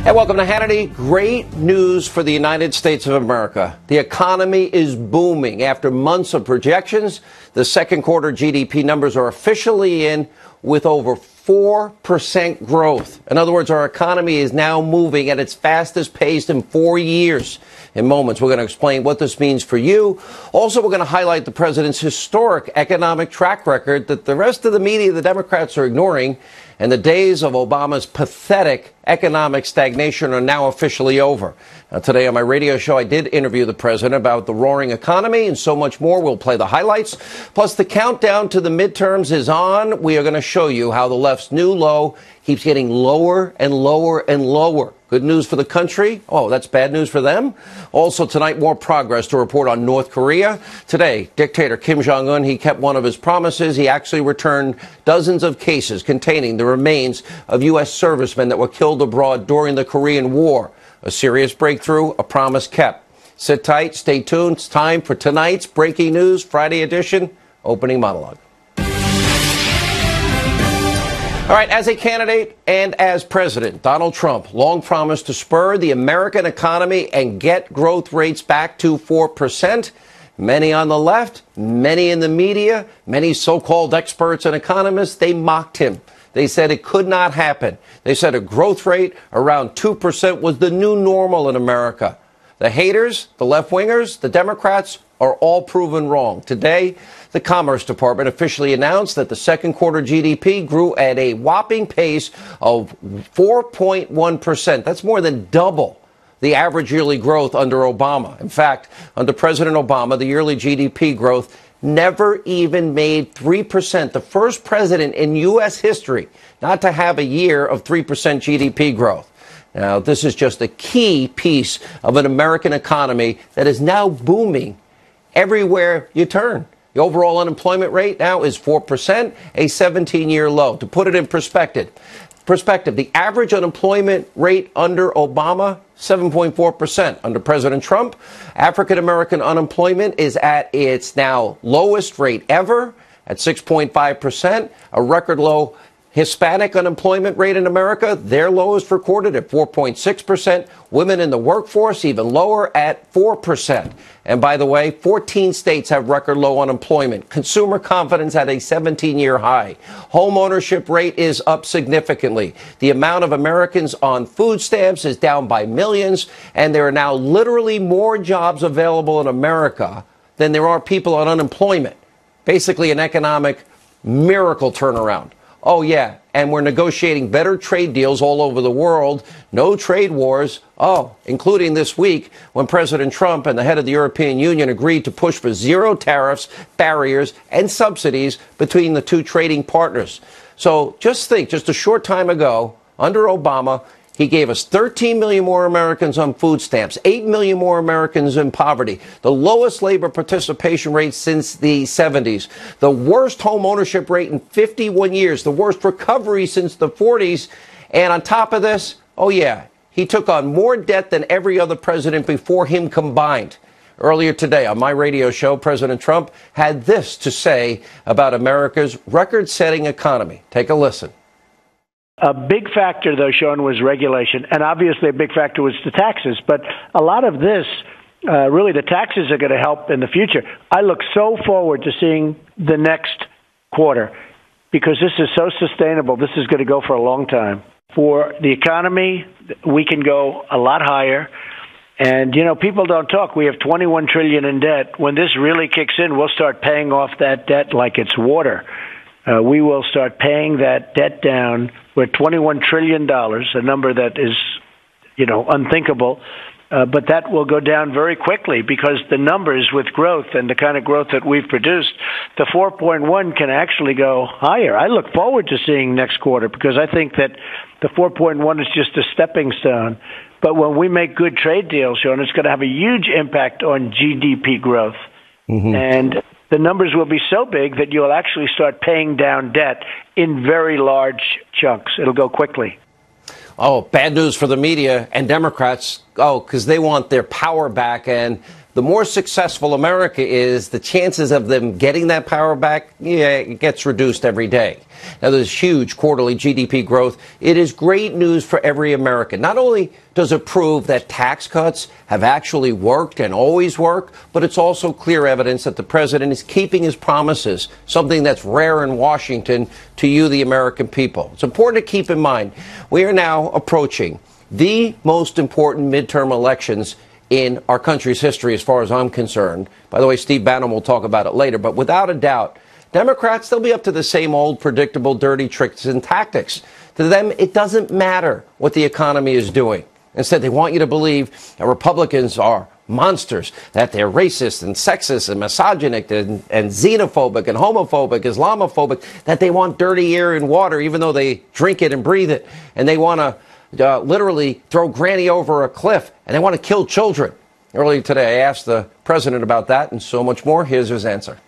And welcome to Hannity. Great news for the United States of America. The economy is booming. After months of projections, the second quarter GDP numbers are officially in with over 4% growth. In other words, our economy is now moving at its fastest pace in 4 years. In moments, we're going to explain what this means for you. Also, we're going to highlight the president's historic economic track record that the rest of the media, the Democrats, are ignoring. And the days of Obama's pathetic economic stagnation are now officially over. Now, today on my radio show, I did interview the president about the roaring economy and so much more. We'll play the highlights. Plus, the countdown to the midterms is on. We are going to show you how the left's new low keeps getting lower and lower and lower. Good news for the country. Oh, that's bad news for them. Also tonight, more progress to report on North Korea. Today, dictator Kim Jong-un, he kept one of his promises. He actually returned dozens of cases containing the remains of U.S. servicemen that were killed abroad during the Korean War. A serious breakthrough, a promise kept. Sit tight, stay tuned. It's time for tonight's Breaking News Friday edition, opening monologue. All right, as a candidate and as president, Donald Trump long promised to spur the American economy and get growth rates back to 4%. Many on the left, many in the media, many so-called experts and economists, they mocked him. They said it could not happen. They said a growth rate around 2% was the new normal in America. The haters, the left-wingers, the Democrats are all proven wrong. Today, the Commerce Department officially announced that the second quarter GDP grew at a whopping pace of 4.1%. That's more than double the average yearly growth under Obama. In fact, under President Obama, the yearly GDP growth never even made 3%. The first president in U.S. history not to have a year of 3% GDP growth. Now, this is just a key piece of an American economy that is now booming everywhere you turn. The overall unemployment rate now is 4%, a 17-year low. To put it in perspective, the average unemployment rate under Obama, 7.4%. Under President Trump, African-American unemployment is at its now lowest rate ever at 6.5%, a record low Hispanic unemployment rate in America, their lowest recorded at 4.6%. Women in the workforce even lower at 4%. And by the way, 14 states have record low unemployment. Consumer confidence at a 17-year high. Home ownership rate is up significantly. The amount of Americans on food stamps is down by millions. And there are now literally more jobs available in America than there are people on unemployment. Basically an economic miracle turnaround. Oh, yeah, and we're negotiating better trade deals all over the world. No trade wars. Oh, including this week when President Trump and the head of the European Union agreed to push for zero tariffs, barriers, and subsidies between the two trading partners. So just think, just a short time ago, under Obama, he gave us 13 million more Americans on food stamps, 8 million more Americans in poverty, the lowest labor participation rate since the 70s, the worst home ownership rate in 51 years, the worst recovery since the 40s. And on top of this, oh yeah, he took on more debt than every other president before him combined. Earlier today on my radio show, President Trump had this to say about America's record-setting economy. Take a listen. A big factor, though, Sean, was regulation. And obviously a big factor was the taxes. But a lot of this, really the taxes are going to help in the future. I look so forward to seeing the next quarter because this is so sustainable. This is going to go for a long time. For the economy, we can go a lot higher. And, you know, people don't talk. We have $21 trillion in debt. When this really kicks in, we'll start paying off that debt like it's water. We will start paying that debt down. We're $21 trillion, a number that is, you know, unthinkable. But that will go down very quickly because the numbers with growth and the kind of growth that we've produced, the 4.1 can actually go higher. I look forward to seeing next quarter because I think that the 4.1 is just a stepping stone. But when we make good trade deals, Sean, it's going to have a huge impact on GDP growth. Mm-hmm. And the numbers will be so big that you'll actually start paying down debt in very large chunks. It'll go quickly. Oh, bad news for the media and Democrats. Oh, because they want their power back and the more successful America is, the chances of them getting that power back, it gets reduced every day. Now, there's huge quarterly GDP growth. It is great news for every American. Not only does it prove that tax cuts have actually worked and always work, but it's also clear evidence that the president is keeping his promises, something that's rare in Washington to you, the American people. It's important to keep in mind, we are now approaching the most important midterm elections in our country's history, as far as I'm concerned. By the way, Steve Bannon will talk about it later, but without a doubt, Democrats, they'll be up to the same old predictable dirty tricks and tactics. To them, it doesn't matter what the economy is doing. Instead, they want you to believe that Republicans are monsters, that they're racist and sexist and misogynic and xenophobic and homophobic, Islamophobic, that they want dirty air and water, even though they drink it and breathe it, and they want to literally throw Granny over a cliff, and they want to kill children. Earlier today, I asked the president about that and so much more. Here's his answer.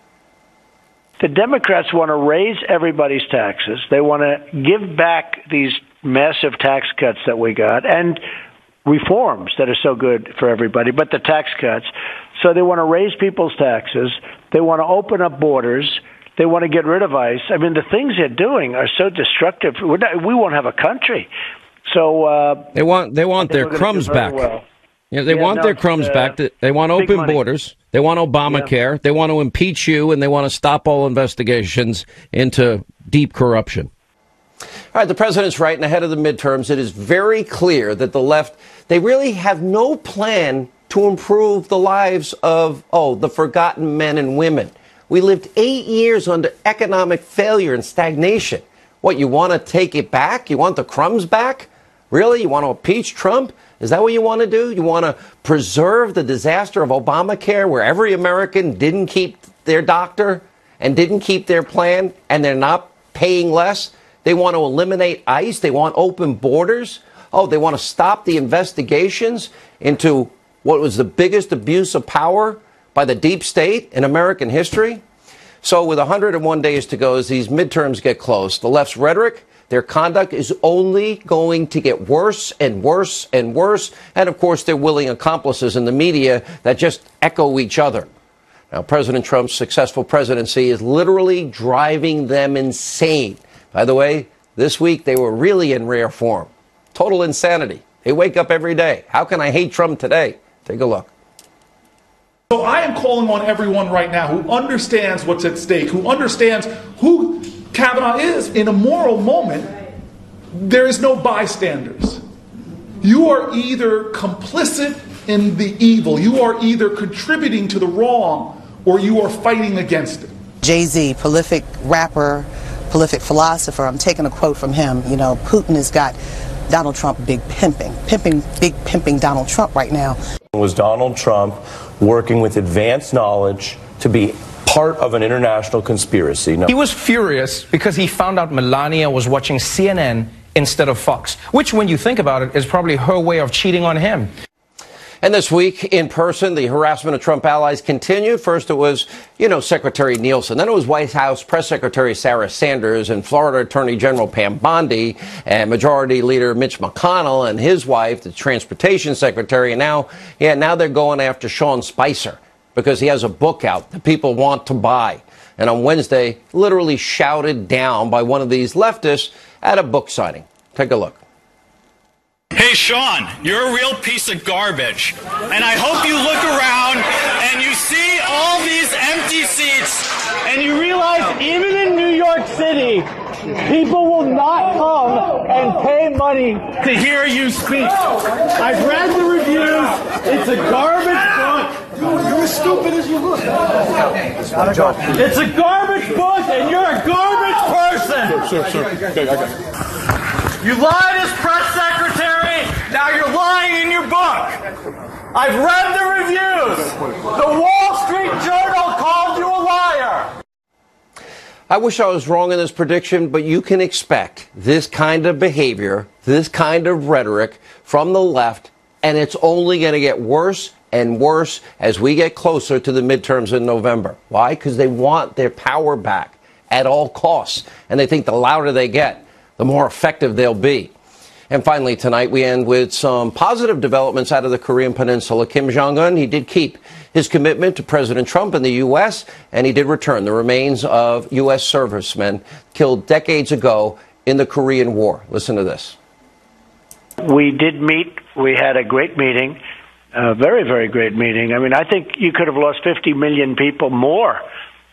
The Democrats want to raise everybody's taxes. They want to give back these massive tax cuts that we got and reforms that are so good for everybody, but the tax cuts. So they want to raise people's taxes. They want to open up borders. They want to get rid of ICE. I mean, the things they're doing are so destructive. We won't have a country. So they want their crumbs back. Well. They want their crumbs back. They want open borders. They want Obamacare. Yeah. They want to impeach you, and they want to stop all investigations into deep corruption. All right, the president's right, and ahead of the midterms, it is very clear that the left, they really have no plan to improve the lives of, the forgotten men and women. We lived 8 years under economic failure and stagnation. What, you want to take it back? You want the crumbs back? Really? You want to impeach Trump? Is that what you want to do? You want to preserve the disaster of Obamacare, where every American didn't keep their doctor and didn't keep their plan, and they're not paying less? They want to eliminate ICE. They want open borders. They want to stop the investigations into what was the biggest abuse of power by the deep state in American history. So with 101 days to go as these midterms get close, the left's rhetoric, their conduct is only going to get worse and worse and worse. And, of course, they're willing accomplices in the media that just echo each other. Now, President Trump's successful presidency is literally driving them insane. By the way, this week they were really in rare form. Total insanity. They wake up every day. How can I hate Trump today? Take a look. So I am calling on everyone right now who understands what's at stake, who understands who Kavanaugh is. In a moral moment, there is no bystanders. You are either complicit in the evil, you are either contributing to the wrong, or you are fighting against it. Jay-Z, prolific rapper, prolific philosopher, I'm taking a quote from him. Putin has got Donald Trump big pimping Donald Trump right now. Was Donald Trump working with advanced knowledge to be part of an international conspiracy? No. He was furious because he found out Melania was watching CNN instead of Fox, which, when you think about it, is probably her way of cheating on him. And this week, in person, the harassment of Trump allies continued. First, it was, Secretary Nielsen. Then it was White House Press Secretary Sarah Sanders and Florida Attorney General Pam Bondi and Majority Leader Mitch McConnell and his wife, the Transportation Secretary. And now they're going after Sean Spicer because he has a book out that people want to buy. And on Wednesday, literally shouted down by one of these leftists at a book signing. Take a look. Hey, Sean, you're a real piece of garbage. And I hope you look around and you see all these empty seats and you realize even in New York City, people will not come and pay money to hear you speak. I've read the reviews. It's a garbage book. You're as stupid as you look. It's a garbage book and you're a garbage person. Sure. Okay, I got it. You lied as press secretary. Now you're lying in your book. I've read the reviews. The Wall Street Journal called you a liar. I wish I was wrong in this prediction, but you can expect this kind of behavior, this kind of rhetoric from the left, and it's only going to get worse and worse as we get closer to the midterms in November. Why? Because they want their power back at all costs, and they think the louder they get, the more effective they'll be. And finally, tonight, we end with some positive developments out of the Korean Peninsula. Kim Jong-un, he did keep his commitment to President Trump in the U.S., and he did return the remains of U.S. servicemen killed decades ago in the Korean War. Listen to this. We did meet. We had a great meeting, a very, very great meeting. I mean, I think you could have lost 50 million people more.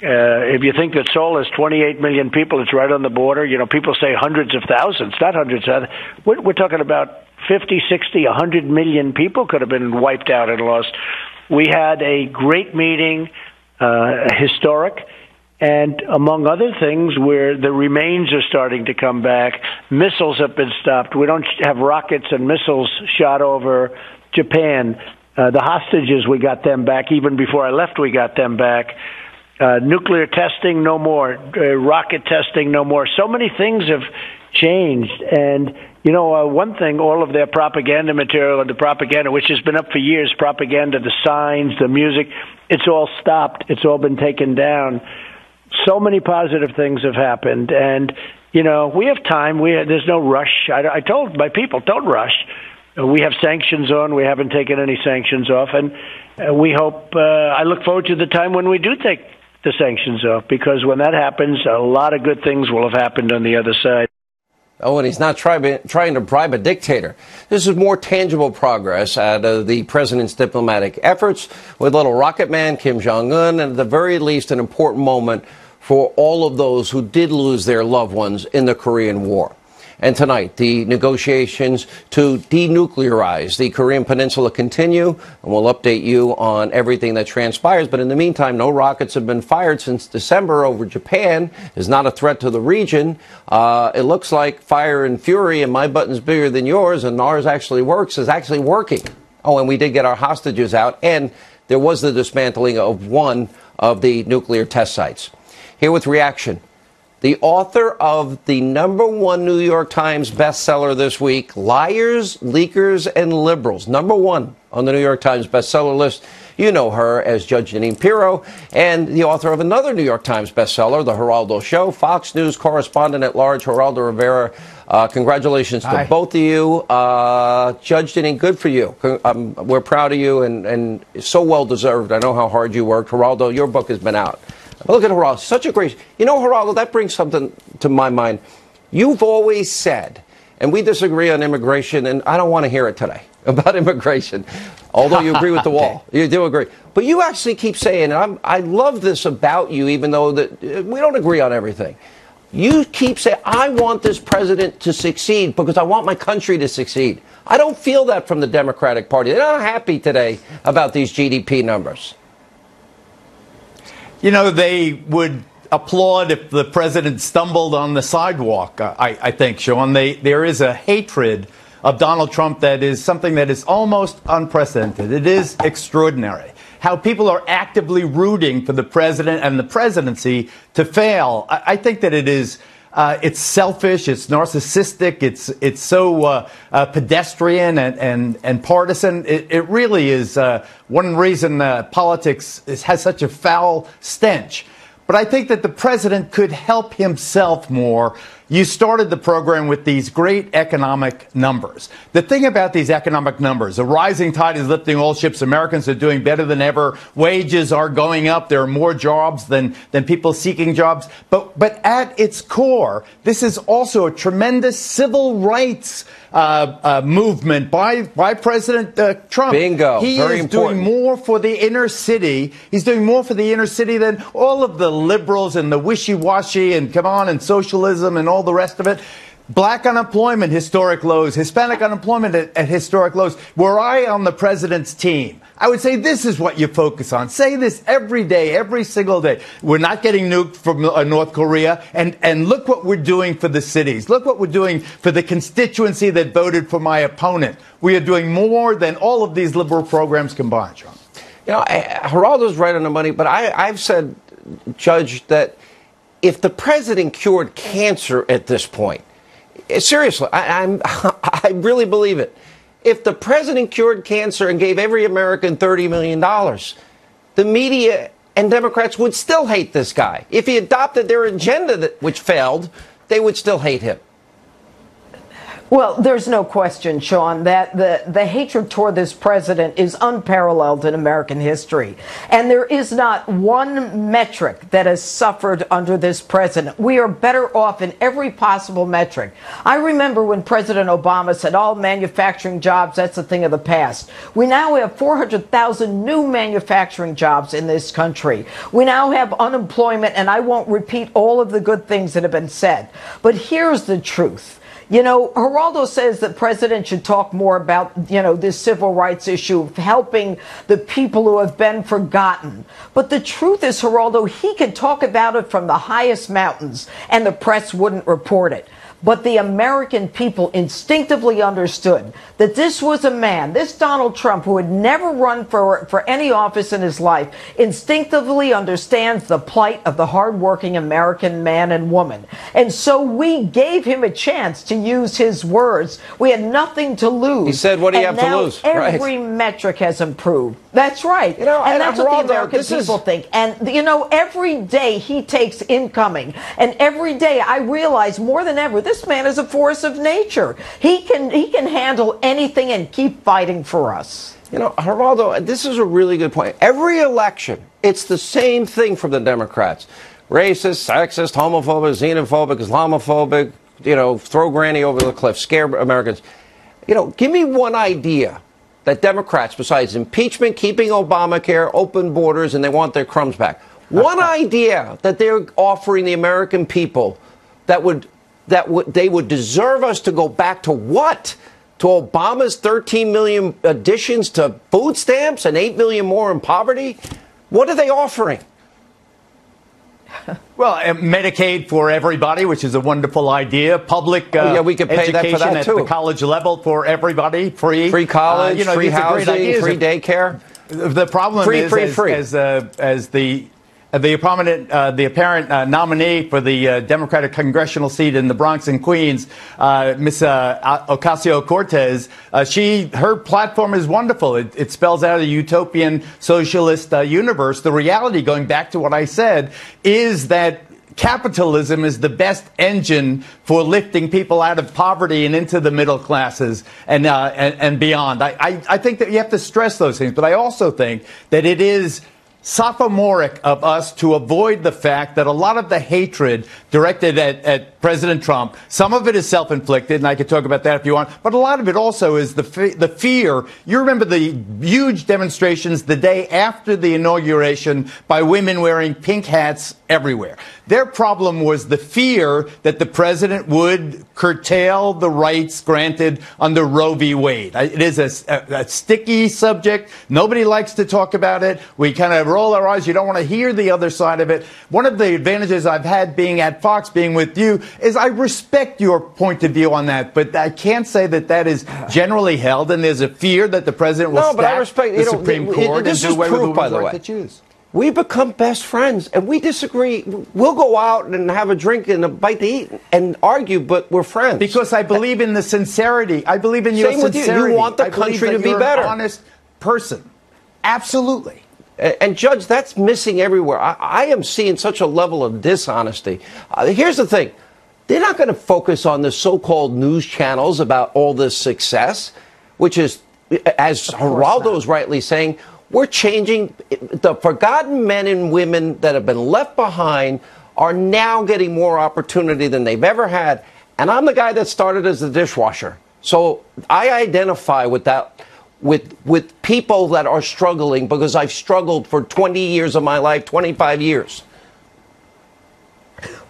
If you think that Seoul is 28 million people, it's right on the border. You know, people say hundreds of thousands, not hundreds of thousands. We're talking about 50, 60, 100 million people could have been wiped out and lost. We had a great meeting, historic, and among other things, where the remains are starting to come back. Missiles have been stopped. We don't have rockets and missiles shot over Japan. The hostages, we got them back. Even before I left, we got them back. Nuclear testing, no more. Rocket testing, no more. So many things have changed. And, you know, one thing, all of their propaganda material and the propaganda, which has been up for years, propaganda, the signs, the music, it's all stopped. It's all been taken down. So many positive things have happened. And, you know, we have time. There's no rush. I told my people, don't rush. We have sanctions on. We haven't taken any sanctions off. And we hope, I look forward to the time when we do take the sanctions off, because when that happens, a lot of good things will have happened on the other side. Oh, and he's not trying to bribe a dictator. This is more tangible progress out of the president's diplomatic efforts with little rocket man Kim Jong-un, and at the very least an important moment for all of those who did lose their loved ones in the Korean War. And tonight, the negotiations to denuclearize the Korean Peninsula continue, and we'll update you on everything that transpires. But in the meantime, no rockets have been fired since December over Japan. Is not a threat to the region. It looks like Fire and Fury and My Button's Bigger Than Yours, and ours actually works, is actually working. Oh, and we did get our hostages out, and there was the dismantling of one of the nuclear test sites. Here with reaction, the author of the #1 New York Times bestseller this week, Liars, Leakers, and Liberals. #1 on the New York Times bestseller list. You know her as Judge Jeanine Pirro, and the author of another New York Times bestseller, The Geraldo Show, Fox News correspondent at large, Geraldo Rivera. Congratulations to both of you. Judge Jeanine, good for you. We're proud of you, and so well deserved. I know how hard you worked. Geraldo, your book has been out. Look at Geraldo, such a great, you know, Geraldo, that brings something to my mind. You've always said, and we disagree on immigration, and I don't want to hear it today about immigration, although you agree with the wall. You do agree. But you actually keep saying, and I love this about you, even though that we don't agree on everything. You keep saying, I want this president to succeed because I want my country to succeed. I don't feel that from the Democratic Party. They're not happy today about these GDP numbers. You know, they would applaud if the president stumbled on the sidewalk, I think, Sean. There is a hatred of Donald Trump that is something that is almost unprecedented. It is extraordinary how people are actively rooting for the president and the presidency to fail. I think that it is it's selfish, it's narcissistic, it's so pedestrian and partisan. It really is one reason politics has such a foul stench. But I think that the president could help himself more. You started the program with these great economic numbers. The thing about these economic numbers, a rising tide is lifting all ships. Americans are doing better than ever. Wages are going up. There are more jobs than people seeking jobs. But at its core, this is also a tremendous civil rights movement by President Trump. Bingo. He Very is important. doing more for the inner city. He's doing more for the inner city than all of the liberals and the wishy-washy and come on and socialism and all the rest of it. Black unemployment, historic lows. Hispanic unemployment at historic lows. Were I on the president's team, I would say this is what you focus on. Say this every day, every single day. We're not getting nuked from North Korea. And look what we're doing for the cities. Look what we're doing for the constituency that voted for my opponent. We are doing more than all of these liberal programs combined, John. You know, Geraldo's right on the money, but I've said, Judge, that if the president cured cancer at this point, seriously, I really believe it. If the president cured cancer and gave every American $30 million, the media and Democrats would still hate this guy. If he adopted their agenda, which failed, they would still hate him. Well, there's no question, Sean, that the hatred toward this president is unparalleled in American history. And there is not one metric that has suffered under this president. We are better off in every possible metric. I remember when President Obama said, all manufacturing jobs, that's a thing of the past. We now have 400,000 new manufacturing jobs in this country. We now have unemployment, and I won't repeat all of the good things that have been said. But here's the truth. You know, Geraldo says that president should talk more about, you know, this civil rights issue of helping the people who have been forgotten. But the truth is, Geraldo, he could talk about it from the highest mountains and the press wouldn't report it. But the American people instinctively understood that this was a man, this Donald Trump, who had never run for any office in his life, instinctively understands the plight of the hardworking American man and woman. And so we gave him a chance to use his words. We had nothing to lose. He said, what do you have to lose? Every metric has improved. That's right. You know, and that's what the Geraldo, American people think. And, you know, every day he takes incoming. And every day I realize more than ever, this man is a force of nature. He can handle anything and keep fighting for us. You know, Geraldo, this is a really good point. Every election, it's the same thing from the Democrats. Racist, sexist, homophobic, xenophobic, Islamophobic, you know, throw granny over the cliff, scare Americans. You know, give me one idea that Democrats, besides impeachment, keeping Obamacare, open borders, and they want their crumbs back. One idea that they're offering the American people that they would deserve us to go back to what? To Obama's 13 million additions to food stamps and 8 million more in poverty? What are they offering? Well, Medicaid for everybody, which is a wonderful idea. Public we could pay that for that at too. the college level for everybody, free college, you know, free housing, free daycare. The problem is, as the apparent nominee for the Democratic congressional seat in the Bronx and Queens, Ms. Ocasio-Cortez, her platform is wonderful. It spells out a utopian socialist universe. The reality, going back to what I said, is that capitalism is the best engine for lifting people out of poverty and into the middle classes and beyond. I think that you have to stress those things, but I also think that it is sophomoric of us to avoid the fact that a lot of the hatred directed at President Trump, some of it is self-inflicted, and I could talk about that if you want, but a lot of it also is the fear. You remember the huge demonstrations the day after the inauguration by women wearing pink hats everywhere. Their problem was the fear that the president would curtail the rights granted under Roe v. Wade. It is a sticky subject. Nobody likes to talk about it. We kind of roll our eyes. You don't want to hear the other side of it. One of the advantages I've had being at Fox, being with you, is I respect your point of view on that, but I can't say that that is generally held, and there's a fear that the president will stack the Supreme Court and do away with the women's right to choose. We become best friends, and we disagree. We'll go out and have a drink and a bite to eat and argue, but we're friends. Because I believe in the sincerity. I believe in your sincerity. Same with you. You want the country to be better. An honest person. Absolutely. And, Judge, that's missing everywhere. I am seeing such a level of dishonesty. Here's the thing. They're not going to focus on the so-called news channels about all this success, which is, as Geraldo is rightly saying, we're changing. The forgotten men and women that have been left behind are now getting more opportunity than they've ever had. And I'm the guy that started as a dishwasher. So I identify with that, with people that are struggling, because I've struggled for 20 years of my life, 25 years.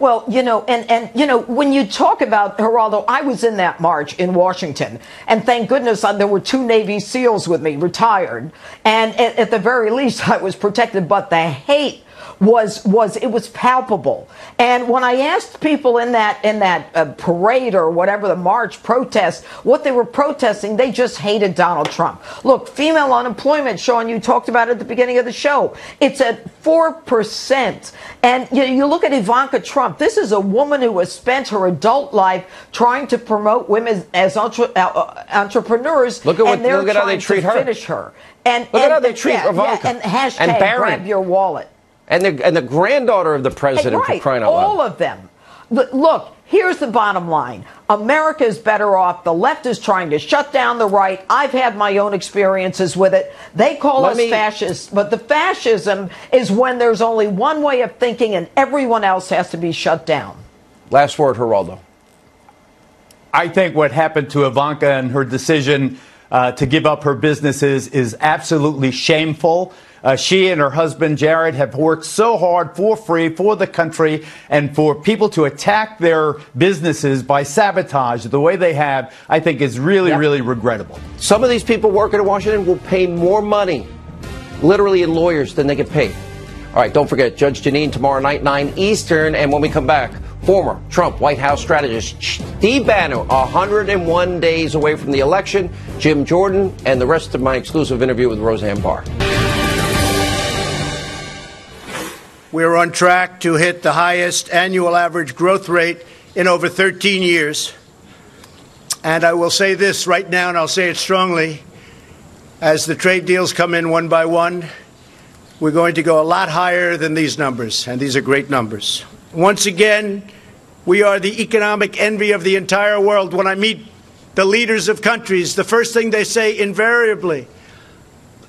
Well, you know, and you know, when you talk about Geraldo, I was in that march in Washington, and thank goodness there were 2 Navy SEALs with me, retired, and at the very least I was protected. But the hate was palpable. And when I asked people in that parade or whatever, the march protest, what they were protesting, they just hated Donald Trump. Look, female unemployment, Sean, you talked about it at the beginning of the show. It's at 4%. And you look at Ivanka Trump. This is a woman who has spent her adult life trying to promote women as entrepreneurs. Look at how they treat her. Finish her. And look at how they treat Ivanka. And hashtag grab your wallet. And the granddaughter of the president, for crying out loud. All of them. Look, Here's the bottom line. America is better off. The left is trying to shut down the right. I've had my own experiences with it. They call us fascists, but the fascism is when there's only one way of thinking and everyone else has to be shut down. Last word, Geraldo. I think what happened to Ivanka and her decision to give up her businesses is absolutely shameful. She and her husband, Jared, have worked so hard for free for the country, and for people to attack their businesses by sabotage the way they have, I think is really, really regrettable. Some of these people working in Washington will pay more money, literally in lawyers, than they get paid. All right, don't forget, Judge Jeanine tomorrow night, 9 Eastern. And when we come back, former Trump White House strategist Steve Bannon, 101 days away from the election, Jim Jordan, and the rest of my exclusive interview with Roseanne Barr. We're on track to hit the highest annual average growth rate in over 13 years. And I will say this right now, and I'll say it strongly, as the trade deals come in one by one, we're going to go a lot higher than these numbers, and these are great numbers. Once again, we are the economic envy of the entire world. When I meet the leaders of countries, the first thing they say invariably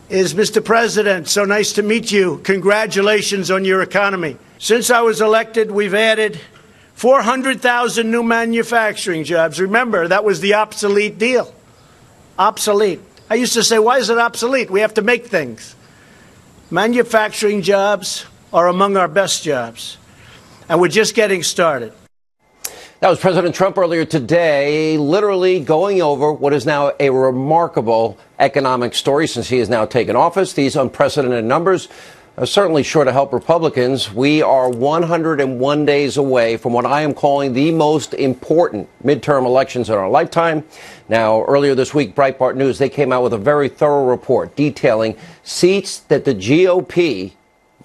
is, Mr. President, so nice to meet you. Congratulations on your economy. Since I was elected, we've added 400,000 new manufacturing jobs. Remember, that was the obsolete deal. Obsolete. I used to say, why is it obsolete? We have to make things. Manufacturing jobs are among our best jobs. And we're just getting started. That was President Trump earlier today, literally going over what is now a remarkable economic story since he has now taken office. These unprecedented numbers are certainly sure to help Republicans. We are 101 days away from what I am calling the most important midterm elections in our lifetime. Now, earlier this week, Breitbart News, they came out with a very thorough report detailing seats that the GOP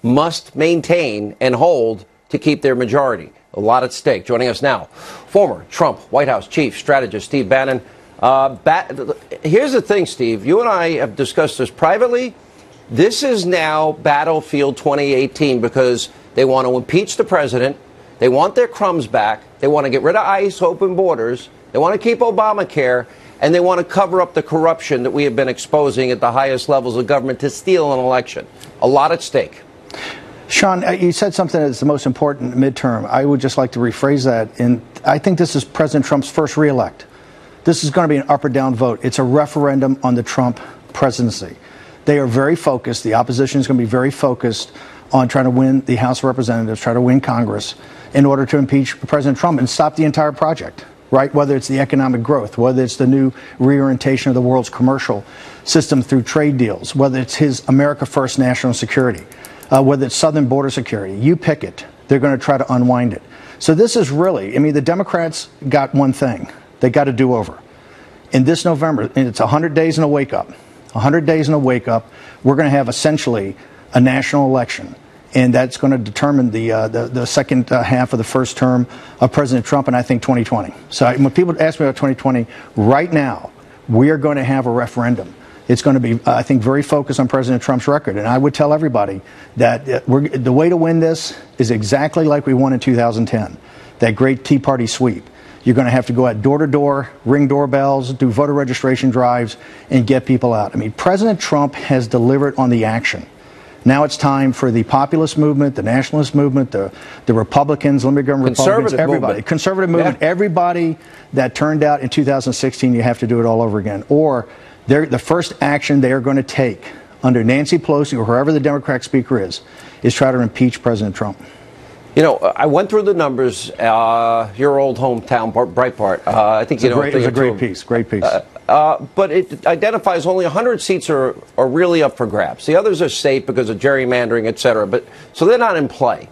must maintain and hold to keep their majority. A lot at stake. Joining us now, former Trump White House chief strategist Steve Bannon. Here's the thing, Steve. You and I have discussed this privately. This is now battlefield 2018 because they want to impeach the president. They want their crumbs back. They want to get rid of ICE, open borders. They want to keep Obamacare. And they want to cover up the corruption that we have been exposing at the highest levels of government to steal an election. A lot at stake. Sean, you said something that's the most important midterm. I would just like to rephrase that. And I think this is President Trump's first reelect. This is going to be an up or down vote. It's a referendum on the Trump presidency. They are very focused. The opposition is going to be very focused on trying to win the House of Representatives, try to win Congress in order to impeach President Trump and stop the entire project, right? Whether it's the economic growth, whether it's the new reorientation of the world's commercial system through trade deals, whether it's his America First national security. Whether it's southern border security, you pick it. They're going to try to unwind it. So this is really, I mean, the Democrats got one thing. They got a do-over. In this November, and it's 100 days and a wake-up. 100 days and a wake-up. We're going to have essentially a national election. And that's going to determine the second half of the first term of President Trump, and I think 2020. So when people ask me about 2020, right now, we are going to have a referendum. It's going to be, I think, very focused on President Trump's record. And I would tell everybody that the way to win this is exactly like we won in 2010, that great Tea Party sweep. You're going to have to go out door to door, ring doorbells, do voter registration drives, and get people out. I mean, President Trump has delivered on the action. Now it's time for the populist movement, the nationalist movement, the Republicans, limited government Republicans, everybody. Conservative movement, everybody that turned out in 2016, you have to do it all over again. Or the first action they are going to take under Nancy Pelosi or whoever the Democratic speaker is try to impeach President Trump. You know, I went through the numbers. Your old hometown, Breitbart. I think it was a great piece. Great piece. But it identifies only 100 seats are really up for grabs. The others are safe because of gerrymandering, et cetera. But so they're not in play.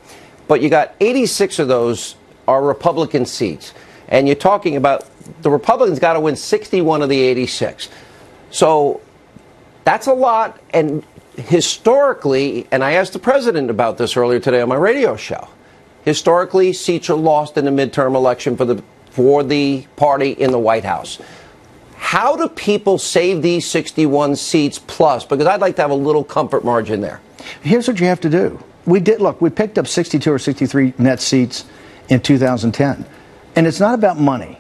But you got 86 of those are Republican seats, and you're talking about the Republicans got to win 61 of the 86. So that's a lot. And historically, and I asked the president about this earlier today on my radio show, historically, seats are lost in the midterm election for the party in the White House. How do people save these 61 seats plus? Because I'd like to have a little comfort margin there. Here's what you have to do. We picked up 62 or 63 net seats in 2010. And it's not about money.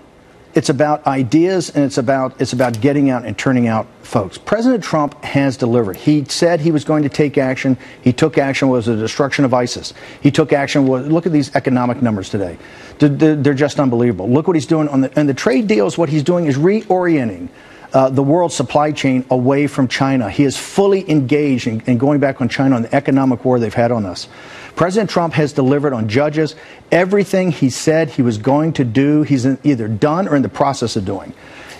It's about ideas, and it's about getting out and turning out folks. President Trump has delivered. He said he was going to take action. He took action. Was the destruction of ISIS. He took action. Look at these economic numbers today. They're just unbelievable. Look what he's doing on the trade deals. What he's doing is reorienting the world's supply chain away from China. He is fully engaged in going back on China on the economic war they've had on us. President Trump has delivered on judges. Everything he said he was going to do, he's either done or in the process of doing.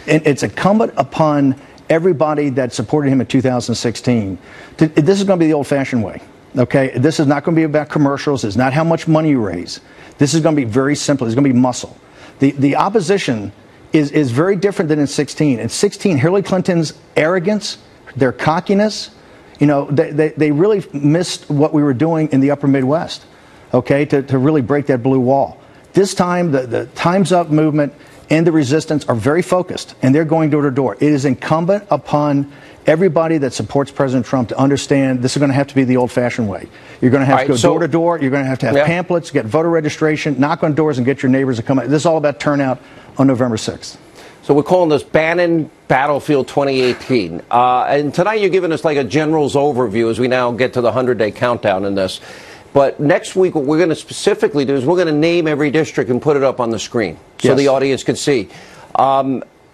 And it's incumbent upon everybody that supported him in 2016. This is going to be the old-fashioned way. Okay? This is not going to be about commercials. It's not how much money you raise. This is going to be very simple. It's going to be muscle. The opposition is very different than in 16. In 16, Hillary Clinton's arrogance, their cockiness, you know, they really missed what we were doing in the upper Midwest, okay, to really break that blue wall. This time, the Time's Up movement and the resistance are very focused, and they're going door to door. It is incumbent upon everybody that supports President Trump to understand this is going to have to be the old-fashioned way. You're going to have to go door to door. You're going to have pamphlets, get voter registration, knock on doors, and get your neighbors to come out. This is all about turnout on November 6th. So we're calling this Bannon Battlefield 2018. And tonight you're giving us like a general's overview as we now get to the 100-day countdown in this. But next week, what we're going to specifically do is we're going to name every district and put it up on the screen so the audience can see.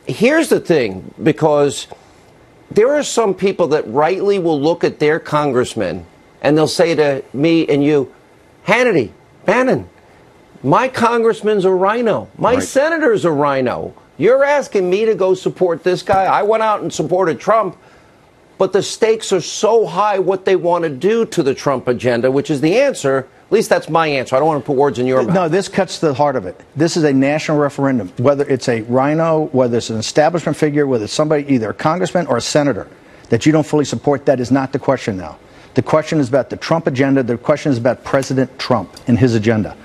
Here's the thing, because there are some people that rightly will look at their congressman and they'll say to me and you, Hannity, Bannon, my congressman's a rhino. My senator's a rhino. You're asking me to go support this guy. I went out and supported Trump, but the stakes are so high what they want to do to the Trump agenda, which is the answer. At least that's my answer. I don't want to put words in your mouth. No, this cuts to the heart of it. This is a national referendum. Whether it's a rhino, whether it's an establishment figure, whether it's somebody, either a congressman or a senator, that you don't fully support, that is not the question now. The question is about the Trump agenda. The question is about President Trump and his agenda.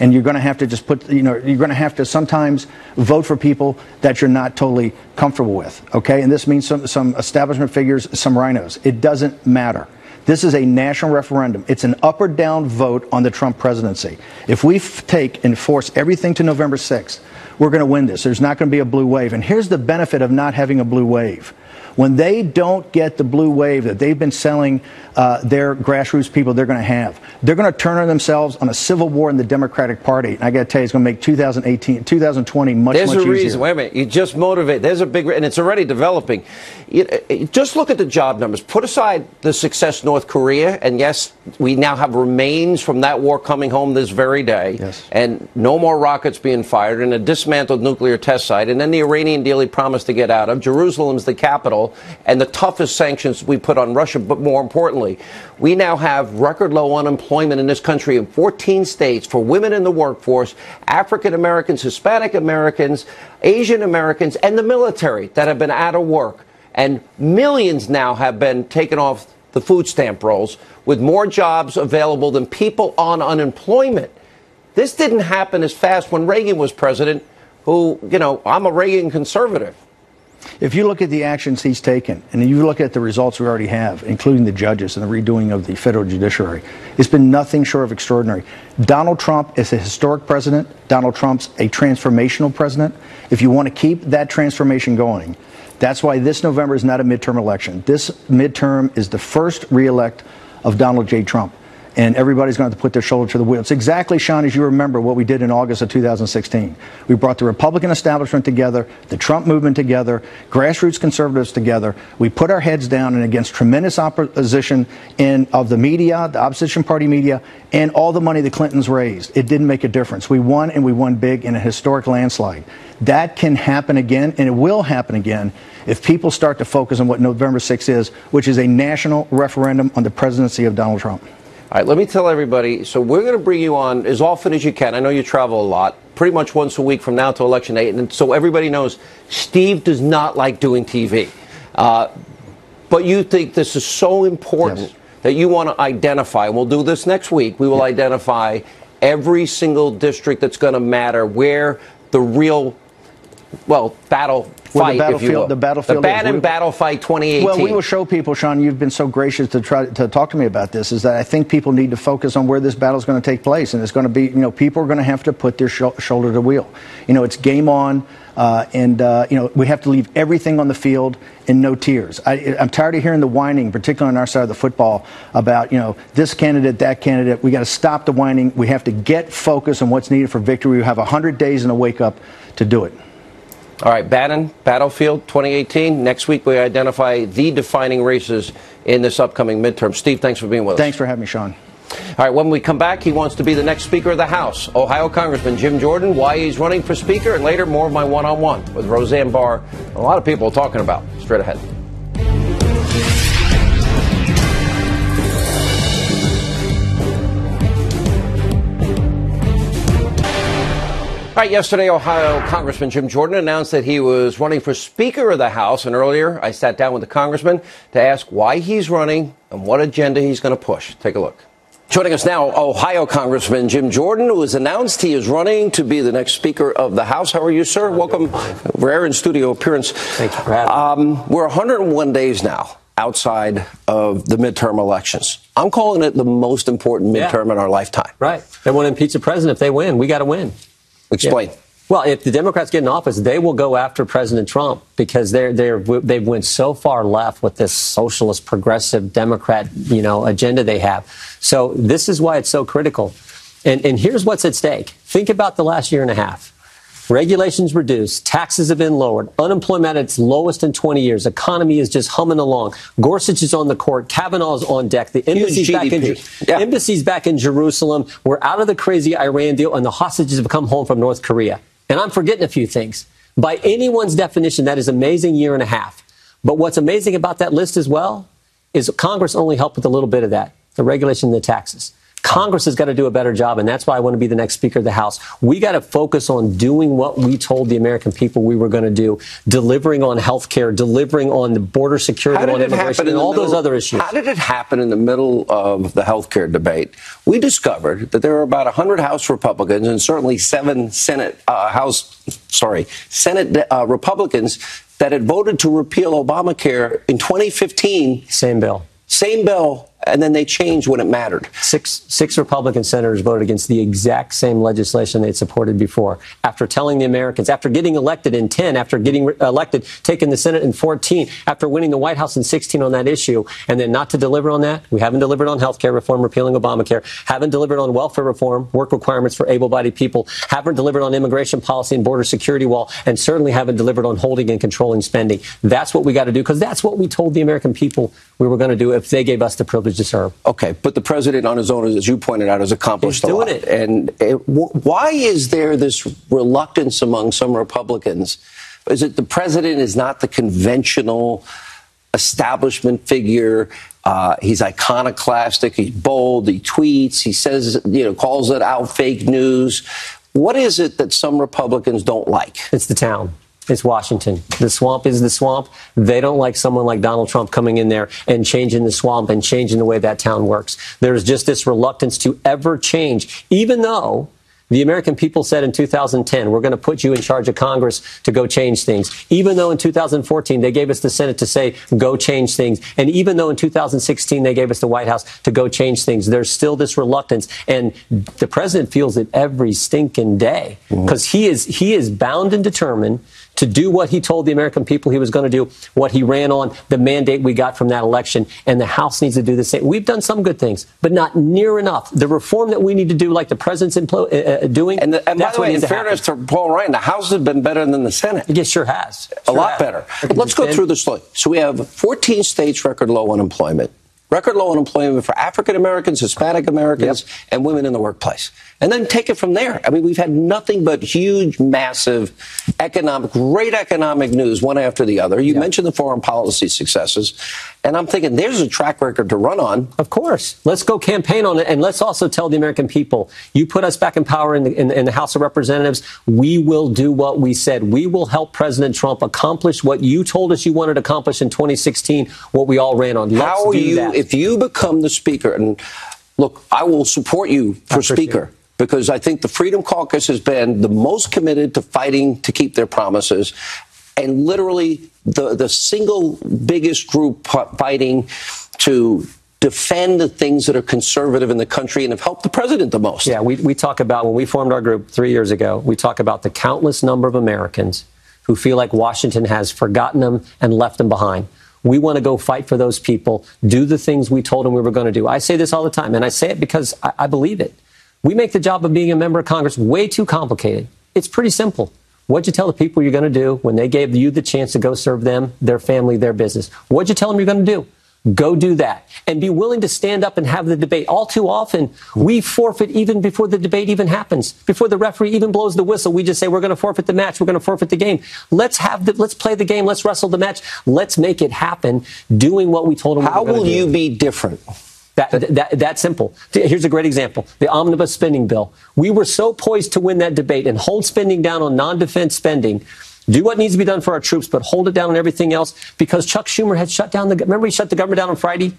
And you're going to have to just put, you know, you're going to have to sometimes vote for people that you're not totally comfortable with, okay? And this means some establishment figures, some rhinos. It doesn't matter. This is a national referendum. It's an up or down vote on the Trump presidency. If we take and force everything to November 6th, we're going to win this. There's not going to be a blue wave. And here's the benefit of not having a blue wave. When they don't get the blue wave that they've been selling their grassroots people they're going to have, they're going to turn on themselves on a civil war in the Democratic Party. And I got to tell you, it's going to make 2020 much easier. There's a reason. Wait a minute. You just motivate. There's a big, and it's already developing. Just look at the job numbers. Put aside the success North Korea, and yes, we now have remains from that war coming home this very day. Yes. And no more rockets being fired, and a dismantled nuclear test site, and then the Iranian deal he promised to get out of. Jerusalem's the capital, and the toughest sanctions we put on Russia. But more importantly, we now have record low unemployment in this country in 14 states for women in the workforce, African Americans, Hispanic Americans, Asian Americans, and the military that have been out of work. And millions now have been taken off the food stamp rolls with more jobs available than people on unemployment. This didn't happen as fast when Reagan was president, who, you know, I'm a Reagan conservative. If you look at the actions he's taken, and you look at the results we already have, including the judges and the redoing of the federal judiciary, it's been nothing short of extraordinary. Donald Trump is a historic president. Donald Trump's a transformational president. If you want to keep that transformation going, that's why this November is not a midterm election. This midterm is the first re-elect of Donald J. Trump. And everybody's going to have to put their shoulder to the wheel. It's exactly, Sean, as you remember, what we did in August of 2016. We brought the Republican establishment together, the Trump movement together, grassroots conservatives together. We put our heads down, and against tremendous opposition of the media, the opposition party media, and all the money the Clintons raised. It didn't make a difference. We won, and we won big in a historic landslide. That can happen again, and it will happen again if people start to focus on what November 6th is, which is a national referendum on the presidency of Donald Trump. All right, let me tell everybody, so we're going to bring you on as often as you can. I know you travel a lot, pretty much once a week from now to election day. And so everybody knows Steve does not like doing TV. But you think this is so important that you want to identify, and we'll do this next week, we will identify every single district that's going to matter, where the real battle Well, fight, if you will. the battlefield, the Bannon battle fight 2018. Well, we will show people, Sean. You've been so gracious to try to talk to me about this. Is that I think people need to focus on where this battle is going to take place, and it's going to be, people are going to have to put their shoulder to the wheel. It's game on, and we have to leave everything on the field and no tears. I'm tired of hearing the whining, particularly on our side of the football, about this candidate, that candidate. We got to stop the whining. We have to get focused on what's needed for victory. We have 100 days and a wake up to do it. All right, Bannon, Battlefield 2018. Next week, we identify the defining races in this upcoming midterm. Steve, thanks for being with us. Thanks for having me, Sean. All right, when we come back, he wants to be the next Speaker of the House. Ohio Congressman Jim Jordan, why he's running for Speaker, and later, more of my one-on-one with Roseanne Barr. A lot of people are talking about. Straight ahead. All right, yesterday, Ohio Congressman Jim Jordan announced that he was running for Speaker of the House. And earlier, I sat down with the congressman to ask why he's running and what agenda he's going to push. Take a look. Joining us now, Ohio Congressman Jim Jordan, who has announced he is running to be the next Speaker of the House. How are you, sir? Welcome. Rare in-studio appearance. Thank you for having me. We're 101 days now outside of the midterm elections. I'm calling it the most important midterm in our lifetime. Right. They want to impeach the president if they win. We got to win. Explain. Yeah. Well, if the Democrats get in office, they will go after President Trump because they've went so far left with this socialist, progressive Democrat, agenda they have. So this is why it's so critical. And here's what's at stake. Think about the last year and a half. Regulations reduced, taxes have been lowered, unemployment at its lowest in 20 years, economy is just humming along. Gorsuch is on the court, Kavanaugh's on deck, the embassy's back in Jerusalem. We're out of the crazy Iran deal, and the hostages have come home from North Korea. And I'm forgetting a few things. By anyone's definition, that is an amazing year and a half. But what's amazing about that list as well is Congress only helped with a little bit of that, the regulation and the taxes. Congress has got to do a better job, and that's why I want to be the next Speaker of the House. We got to focus on doing what we told the American people we were going to do, delivering on health care, delivering on the border security, on immigration, and all those other issues. How did it happen in the middle of the health care debate? We discovered that there were about 100 House Republicans and certainly 7 Senate Republicans that had voted to repeal Obamacare in 2015. Same bill. Same bill. And then they changed when it mattered. Six Republican senators voted against the exact same legislation they'd supported before. After telling the Americans, after getting elected in 10, after getting elected, taking the Senate in 14, after winning the White House in 16 on that issue, and then not to deliver on that. We haven't delivered on health care reform, repealing Obamacare, haven't delivered on welfare reform, work requirements for able-bodied people, haven't delivered on immigration policy and border security wall, and certainly haven't delivered on holding and controlling spending. That's what we got to do, because that's what we told the American people we were going to do if they gave us the privilege to serve. Okay, but the president on his own, as you pointed out, has accomplished a lot. He's doing it. And why is there this reluctance among some Republicans? Is it the president is not the conventional establishment figure? He's iconoclastic. He's bold. He tweets. He says, calls it out fake news. What is it that some Republicans don't like? It's the town. It's Washington. The swamp is the swamp. They don't like someone like Donald Trump coming in there and changing the swamp and changing the way that town works. There's just this reluctance to ever change, even though the American people said in 2010, we're going to put you in charge of Congress to go change things. Even though in 2014, they gave us the Senate to say, go change things. And even though in 2016, they gave us the White House to go change things, there's still this reluctance. And the president feels it every stinking day because he is bound and determined to do what he told the American people he was going to do, what he ran on, the mandate we got from that election, and the House needs to do the same. We've done some good things, but not near enough. The reform that we need to do, like the president's doing, and by the way, in fairness to Paul Ryan, the House has been better than the Senate. It sure has. A lot better. But let's go through this. So we have 14 states record low unemployment. Record low unemployment for African Americans, Hispanic Americans, and women in the workplace. And then take it from there. I mean, we've had nothing but huge, massive great economic news, one after the other. You mentioned the foreign policy successes. And I'm thinking there's a track record to run on. Of course. Let's go campaign on it. And let's also tell the American people, you put us back in power in the House of Representatives. We will do what we said. We will help President Trump accomplish what you told us you wanted to accomplish in 2016, what we all ran on. How are you, if you become the Speaker, and look, I will support you for Speaker. because I think the Freedom Caucus has been the most committed to fighting to keep their promises, and literally the single biggest group fighting to defend the things that are conservative in the country and have helped the president the most. Yeah, we talk about, when we formed our group 3 years ago, we talk about the countless number of Americans who feel like Washington has forgotten them and left them behind. We want to go fight for those people, do the things we told them we were going to do. I say this all the time, and I say it because I believe it. We make the job of being a member of Congress way too complicated. It's pretty simple. What'd you tell the people you're going to do when they gave you the chance to go serve them, their family, their business? What'd you tell them you're going to do? Go do that and be willing to stand up and have the debate. All too often, we forfeit even before the debate even happens, before the referee even blows the whistle. We just say, we're going to forfeit the match. We're going to forfeit the game. Let's play the game. Let's wrestle the match. Let's make it happen doing what we told them. How will you be different? That's simple. Here's a great example. The omnibus spending bill. We were so poised to win that debate and hold spending down on non-defense spending. Do what needs to be done for our troops, but hold it down on everything else, because Chuck Schumer had shut down remember he shut the government down on Friday?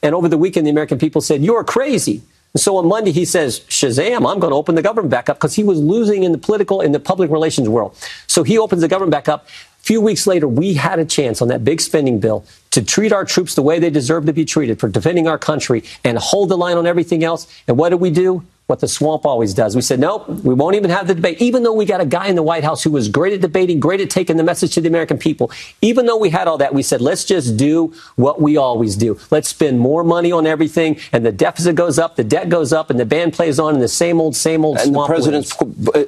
And over the weekend, the American people said, you're crazy. And so on Monday, he says, Shazam, I'm going to open the government back up, because he was losing in the public relations world. So he opens the government back up. A few weeks later, we had a chance on that big spending bill to treat our troops the way they deserve to be treated for defending our country and hold the line on everything else. And what did we do? What the swamp always does. We said, nope, we won't even have the debate. Even though we got a guy in the White House who was great at debating, great at taking the message to the American people. Even though we had all that, we said, let's just do what we always do. Let's spend more money on everything, and the deficit goes up, the debt goes up, and the band plays on, and the same old swamp. And the president's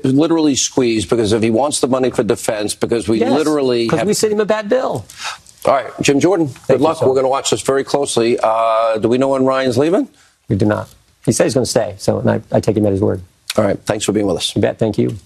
literally squeezed, because if he wants the money for defense, because we literally because we sent him a bad bill. All right, Jim Jordan, good luck. We're going to watch this very closely. Do we know when Ryan's leaving? We do not. He said he's going to stay, so and I take him at his word. All right. Thanks for being with us. You bet. Thank you.